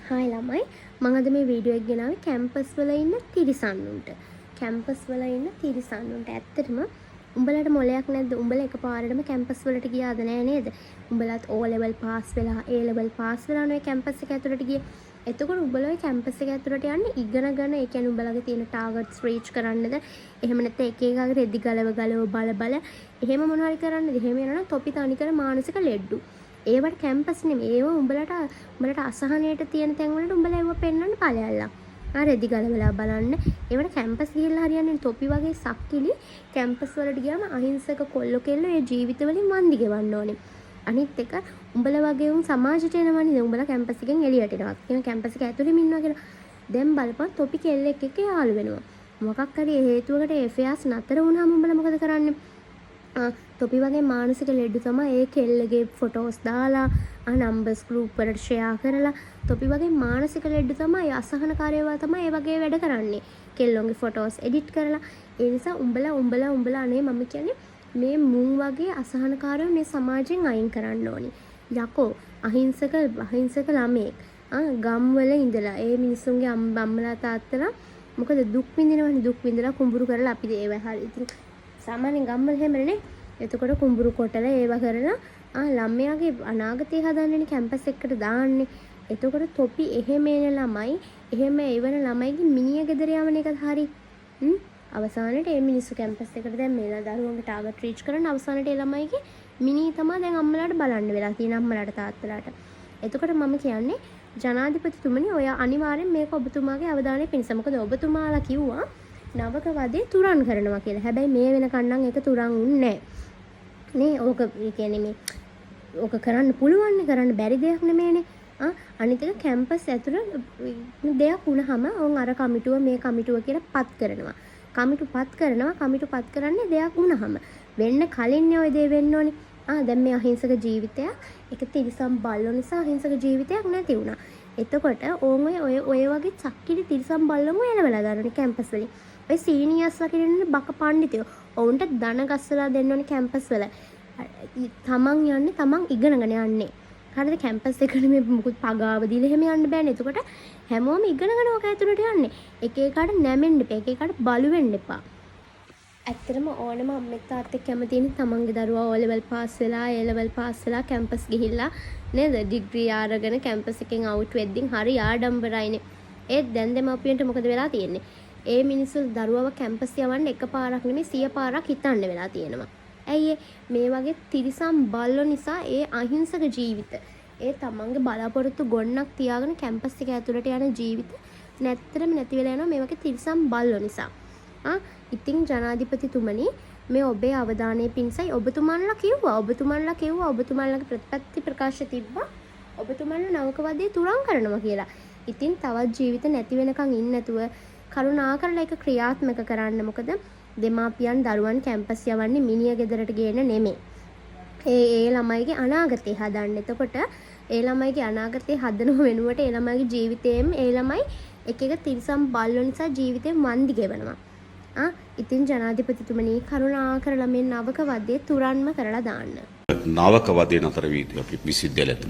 Hi ළමයි මම අද මේ වීඩියෝ එක ගෙනාවේ කැම්පස් වල ඉන්න තිරිසන්නුන්ට. කැම්පස් වල ඉන්න තිරිසන්නුන්ට ඇත්තටම උඹලට මොලයක් නැද්ද? උඹලා එකපාරටම කැම්පස් වලට ගියාද නෑ නේද? උඹලත් O level පාස් වෙලා A level පාස් වෙලා නේ කැම්පස් එක ඇතුළට ගියේ. එතකොට උඹලා ওই කැම්පස් එක ඇතුළට යන්නේ ඉගෙනගෙන ඒ කියන්නේ උඹලගේ තියෙන ටාගට්ස් රීච් කරන්නද? එහෙම නැත්නම් එක එකකට රෙදි ගලව බල එහෙම මොනවාරි කරන්නද? එහෙම යනවා තොපි තනිකර මානසික ලෙඩ්ඩු. ඒවට කැම්පස් නෙමෙයි. ඒව උඹලට අසහනයට තියෙන තැන් වලට උඹලා ඒව පෙන්වන්න ඵලයල්ලා. රෙදි ගලවලා බලන්න. ඒවට කැම්පස් ගිහිල්ලා හරියන්නේ තොපි වගේ සක්කිලි කැම්පස් වලට ගියාම අහිංසක කොල්ලෝ කෙල්ලෝ ඒ ජීවිතවලින් වන්දි ගෙවන්න ඕනේ. අනිත් එක උඹලා වගේ උන් සමාජයට එනවනේ. උඹලා කැම්පස් එකෙන් එළියට එනවා. කියන කැම්පස් එක ඇතුළෙම ඉන්නවා කියලා. දැන් බලපන් තොපි කෙල්ලෙක් එක්ක යාළු වෙනවා. මොකක් හරි හේතුවකට affairs නතර වුණාම උඹලා මොකද කරන්නේ? තොපි වගේ මානසික ලෙඩ්ඩු තමයි ඒ කෙල්ලගේ ෆොටෝස් දාලා නම්බර්ස් ගෲප් වලට ෂෙයා කරලා තොපි වගේ මානසික ලෙඩ්ඩු තමයි අසහනකාරීව තමයි ඒ වගේ වැඩ කරන්නේ කෙල්ලොන්ගේ ෆොටෝස් එඩිට් කරලා ඒ නිසා උඹලා අනේ මම කියන්නේ මේ මුන් වගේ අසහනකාරයෝ මේ සමාජයෙන් අයින් කරන්න ඕනි යකෝ අහිංසක ළමෙක් ගම්වල ඉඳලා ඒ මිනිස්සුන්ගේ අම්මලා තාත්තලා මොකද දුක් විඳලා කුඹුරු කරලා අපි ඒව හරි ඉතින් සාමාන්‍යයෙන් ගම්වල හැමනේ එතකොට කුඹුරු කොටලා ඒව කරලා ළමයාගේ අනාගතය හදන්නනේ කැම්පස් එකකට දාන්නේ. එතකොට තොපි එහෙම එන ළමයි එහෙම එවන ළමයිගේ මිනිය ගෙදර යවන එකත් හරි. අවසානයේ මේ මිනිස්සු කැම්පස් එකට දැන් මේ දරුවන්ගේ ටාගට් රීච් කරන අවසානයේ ඒ ළමයිගේ මිනිය තමයි දැන් අම්මලාට බලන්න වෙලා තියෙන අම්මලාට තාත්තලාට. එතකොට මම කියන්නේ ජනාධිපතිතුමනි ඔය අනිවාර්යෙන් මේක ඔබතුමාගේ අවධානය පිණිස. මොකද ඔබතුමාලා කිව්වා නවක වදේ තුරන් කරනවා කියලා. හැබැයි මේ වෙනකන් නම් ඒක තුරන් උන්නේ නේ. ඕක කියන්නේ මේ ඕක කරන්න පුළුවන් නේ කරන්න බැරි දෙයක් නෙමෙයිනේ. අනිත් එක කැම්පස් ඇතුළේ දෙයක් වුණාම ඕන් අර කමිටුව මේ කමිටුව කියලා පත් කරනවා. කමිටු පත් කරන්නේ දෙයක් වුණාම. වෙන්න කලින් ඔය දේ වෙන්න ඕනේ. දැන් මේ අහිංසක ජීවිතයක් ඒක තිරිසන් බල්ලෝ නිසා අහිංසක ජීවිතයක් නැති වුණා. එතකොට ඕන් ඔය වගේ චක්කිලි තිරිසන් බල්ලෝම එළවලා දානවා කැම්පස් වලින්. ඔය සීනියර්ස්ලා කියන්නේ බක පඬිතුයෝ. ඔවුන්ට ධන ගස්සලා දෙන්න ඕනේ කැම්පස් වල. තමන් ඉගෙනගෙන යන්නේ. හරිද කැම්පස් එකට මේ මුකුත් පගාව දීලා එහෙම යන්න බෑනේ. එතකොට හැමෝම ඉගෙනගෙන ඔක ඇතුළට යන්නේ. එක එකට නැමෙන්න එපා. එක එකට බලු වෙන්න එපා. ඇත්තටම ඕනම අම්මෙක් තාත්තෙක් කැමතිනේ තමන්ගේ දරුවා O level පාස් වෙලා A level පාස් වෙලා කැම්පස් ගිහිල්ලා නේද ඩිග්‍රී අරගෙන කැම්පස් එකෙන් අවුට් වෙද්දී හරි ආඩම්බරයිනේ. ඒත් දැන් දෙමාපියන්ට මොකද වෙලා තියෙන්නේ? ඒ මිනිස්සු දරුවව කැම්පස් යවන්න එකපාරක් නෙමෙයි 100 පාරක් හිතන්න වෙලා තියෙනවා. ඇයි මේ වගේ තිරිසන් බල්ලෝ නිසා ඒ අහිංසක ජීවිත ඒ තමන්ගේ බලාපොරොත්තු ගොන්නක් තියාගෙන කැම්පස් එක ඇතුළට යන ජීවිත නැත්තරම නැති වෙලා යනවා මේ වගේ තිරිසන් බල්ලෝ නිසා. ඉතින් ජනාධිපතිතුමනි මේ ඔබේ අවධානය පිණිසයි ඔබතුමන්ලා කිව්වා ඔබතුමන්ලාගේ ප්‍රතිපත්ති ප්‍රකාශ තිබ්බා ඔබතුමන්ලා නවක වදේ තුරන් කරනවා කියලා. ඉතින් තවත් ජීවිත නැති වෙනකන් ඉන්න නැතුව කරුණාකරලා ඒක ක්‍රියාත්මක කරන්න. මොකද දෙමාපියන් දරුවන් කැම්පස් යවන්නේ මිනිය ගෙදරට ගේන්න නෙමෙයි. ඒ ළමයිගේ අනාගතේ හදන්න. එතකොට ඒ ළමයිගේ අනාගතේ හදනව වෙනුවට ඒ ළමයිගේ ජීවිතේම ඒ ළමයි එක තිරිසන් බල්ලෝ නිසා ජීවිතේ වන්දි ගෙවනවා. ඉතින් ජනාධිපතිතුමනි කරුණාකරලා මේ නවක වදේ තුරන්ම කරලා දාන්න. නවක වදේ නතර වීදී අපි විශ්වවිද්‍යාලයට